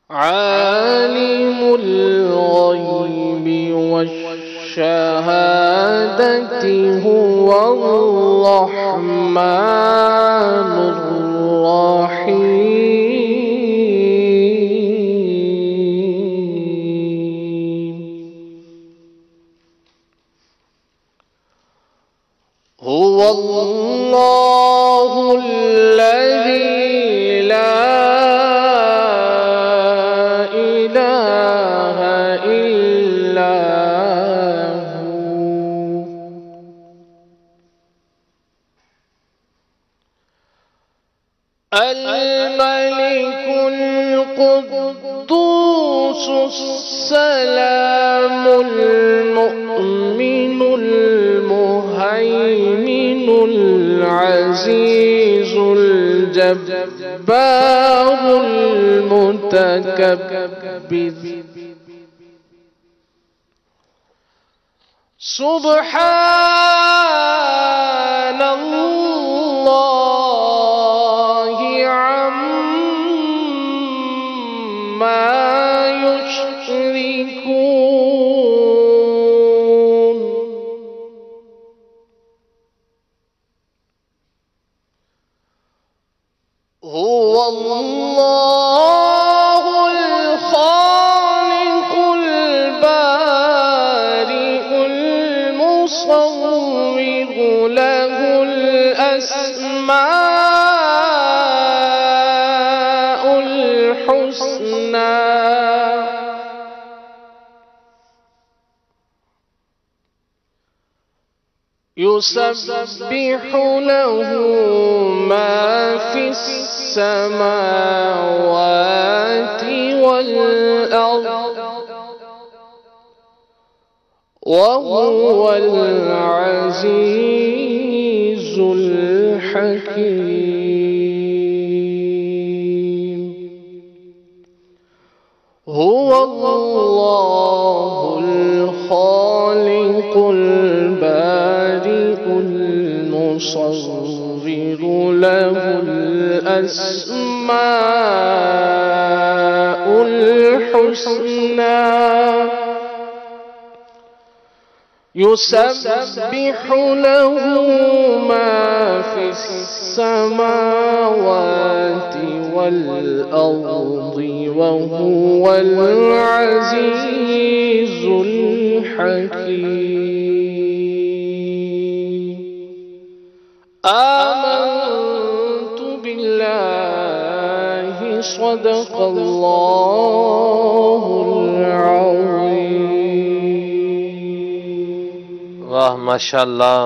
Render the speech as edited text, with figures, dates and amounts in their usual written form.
عالم الغيب والشهادة هو الرحمن الرحيم. هو الله الذي لا إله إلا هو. الملك القدوس السلام المؤمن المهيمن العزيز الجبار المتكبر. سبحان الله عما يشركون. هو الله الخالق البارئ المصور له الأسماء الحسنى. يسبح له ما في السماوات والأرض وهو العزيز الحكيم. هو الله الخالق البارئ المصور له الأسماء الحسنى. يسبح له ما في السماوات والأرض وهو العزيز الحكيم. آمنت بالله صدق الله العظيم. वाह माशाअल्लाह।